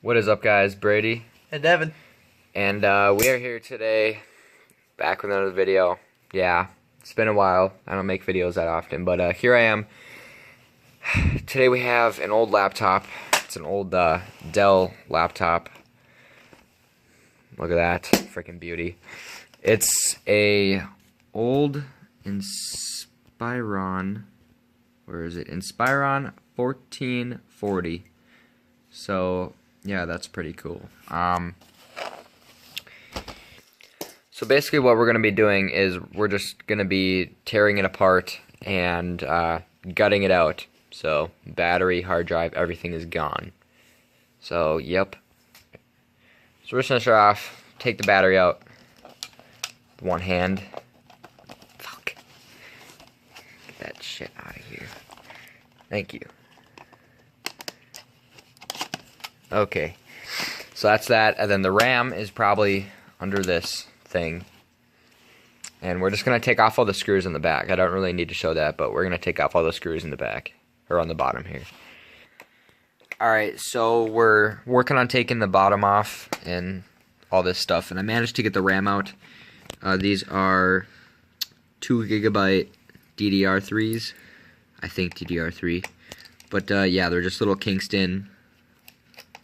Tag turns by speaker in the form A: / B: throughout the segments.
A: What is up, guys? Brady.
B: And Devin.
A: And we are here today, back with another video. Yeah, it's been a while. I don't make videos that often, but here I am. Today we have an old laptop. It's an old Dell laptop. Look at that, freaking beauty. It's a old Inspiron. Where is it? Inspiron 1440. So yeah, that's pretty cool. So basically what we're going to be doing is we're just going to be tearing it apart and gutting it out. So battery, hard drive, everything is gone. So yep. So we're just going to start off, take the battery out with one hand. Fuck. Get that shit out of here. Thank you. Okay, so that's that, and then the RAM is probably under this thing, and we're just going to take off all the screws in the back. I don't really need to show that, but we're going to take off all the screws in the back, or on the bottom here. Alright, so we're working on taking the bottom off and all this stuff, and I managed to get the RAM out. These are 2GB DDR3s, I think DDR3, but yeah, they're just little Kingston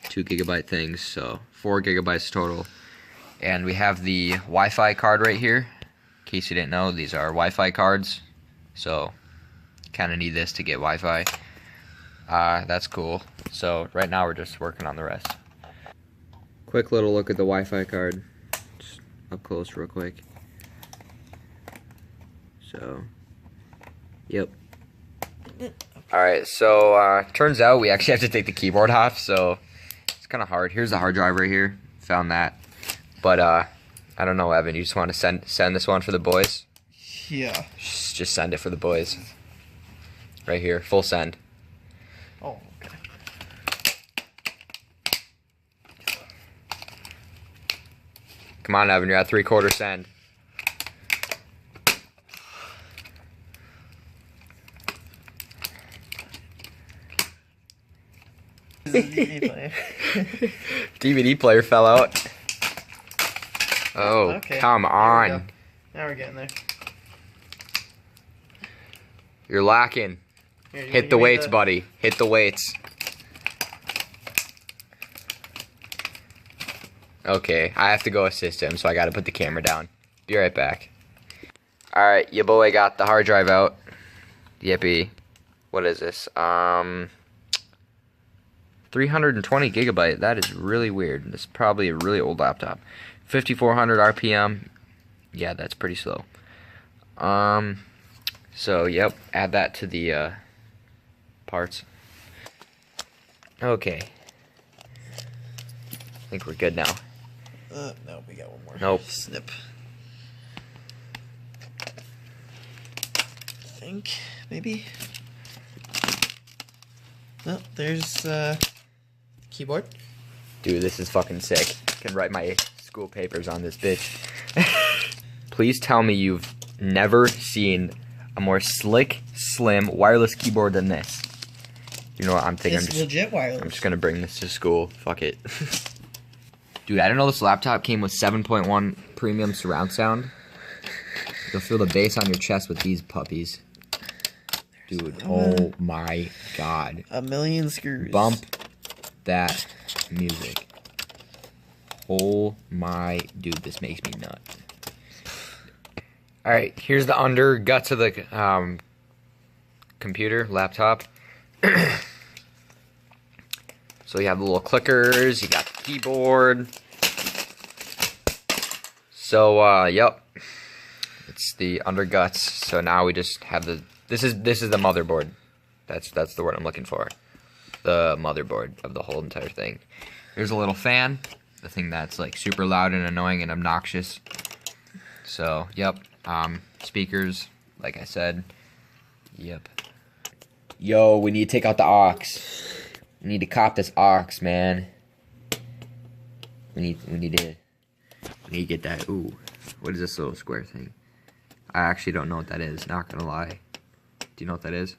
A: 2GB things, so 4GB total. And we have the Wi-Fi card right here. In case you didn't know, these are Wi-Fi cards, so kind of need this to get Wi-Fi. That's cool. So right now we're just working on the rest. Quick little look at the Wi-Fi card, just up close real quick. So, yep. Alright, so turns out we actually have to take the keyboard off, so kind of hard. Here's the hard drive right here. Found that. But I don't know, Evan, you just want to send this one for the boys?
B: Yeah.
A: Just send it for the boys. Right here, full send.
B: Oh, okay.
A: Come on, Evan, you're at 3/4 send.
B: DVD player.
A: DVD player fell out. Oh,
B: okay.
A: Come on.
B: Now we're getting there.
A: You're locking.
B: Here,
A: Hit the weights, buddy. Hit the weights. Okay, I have to go assist him, so I gotta put the camera down. Be right back. Alright, your boy got the hard drive out. Yippee. What is this? 320GB. That is really weird. This is probably a really old laptop. 5400 RPM. Yeah, that's pretty slow. So yep, add that to the parts. Okay. I think we're good now.
B: No, we got one more.
A: Nope.
B: Snip. I think maybe. No, there's keyboard.
A: Dude, this is fucking sick. I can write my school papers on this bitch. Please tell me you've never seen a more slick, slim, wireless keyboard than this. You know what I'm thinking?
B: It's legit wireless.
A: I'm just gonna bring this to school. Fuck it. Dude, I didn't know this laptop came with 7.1 premium surround sound. You'll feel the bass on your chest with these puppies. Dude, oh my god.
B: A million screws.
A: Bump that music. Oh my, dude, this makes me nuts. Alright, here's the under guts of the computer, laptop. So you have the little clickers, you got the keyboard. So, yep. It's the under guts. So now we just have the This is the motherboard. That's the word I'm looking for. The motherboard of the whole entire thing. Here's a little fan. The thing that's like super loud and annoying and obnoxious. So, yep. Speakers, like I said. Yep. Yo, we need to take out the aux. We need to cop this aux, man. We need to get that. Ooh, what is this little square thing? I actually don't know what that is. Not gonna lie. Do you know what that is?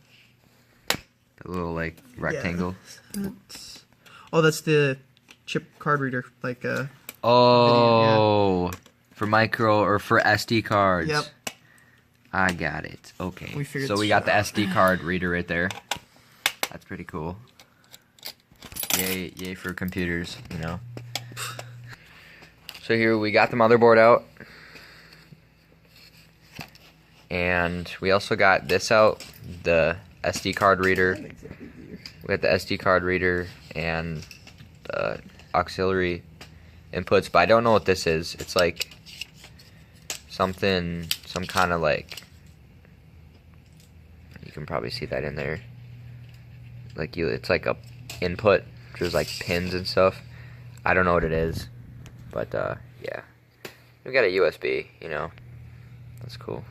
A: That little like rectangle.
B: Oh, that's the chip card reader, like
A: Oh, for micro or for SD cards.
B: Yep.
A: I got it. Okay.
B: We figured
A: so we
B: this
A: got the
B: out.
A: SD card reader right there. That's pretty cool. Yay for computers, you know. So here we got the motherboard out. And we also got this out, the SD card reader. We got the SD card reader and the auxiliary inputs, but I don't know what this is. It's like some kind of like, you can probably see that in there. Like it's like a input. There's like pins and stuff. I don't know what it is, but yeah. We got a USB, you know. That's cool.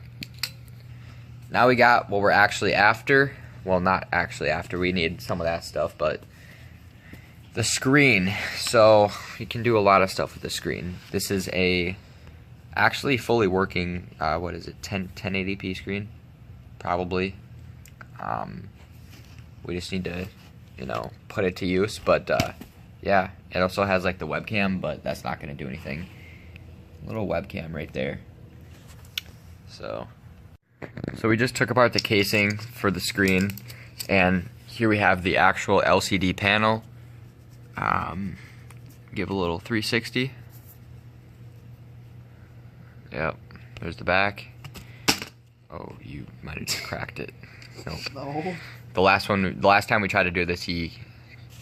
A: Now we got what we're actually after. Well, not actually after. We need some of that stuff, but the screen. So you can do a lot of stuff with the screen. This is a actually fully working, what is it, 1080p screen? Probably. We just need to, you know, put it to use, but yeah, it also has like the webcam, but that's not going to do anything. Little webcam right there. So we just took apart the casing for the screen, and here we have the actual LCD panel. Give a little 360. Yep, there's the back. Oh, you might have just cracked it. Nope.
B: No.
A: The last time we tried to do this,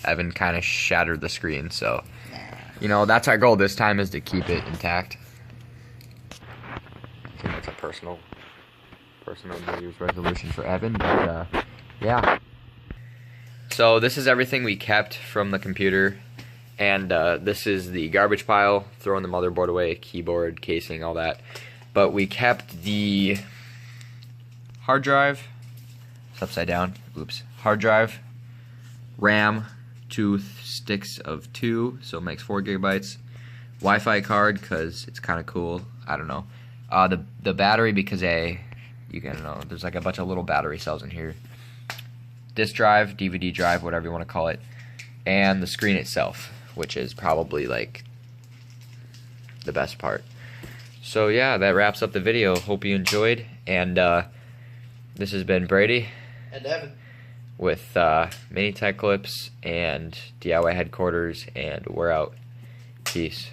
A: Evan kind of shattered the screen. So, you know, that's our goal this time, is to keep it intact. I think that's a personal New Year's resolution for Evan, but yeah. So this is everything we kept from the computer, and this is the garbage pile, throwing the motherboard away, keyboard, casing, all that. But we kept the hard drive. It's upside down. Oops. Hard drive, RAM, 2 sticks of 2, so it makes 4 gigabytes. Wi-Fi card, because it's kind of cool. I don't know. The battery, because you can know, there's like a bunch of little battery cells in here. Disk drive, DVD drive, whatever you want to call it, and the screen itself, which is probably like the best part. So yeah, that wraps up the video. Hope you enjoyed, and this has been Brady
B: And Evan.
A: with Mini Tech Clips and DIY Headquarters, and we're out. Peace.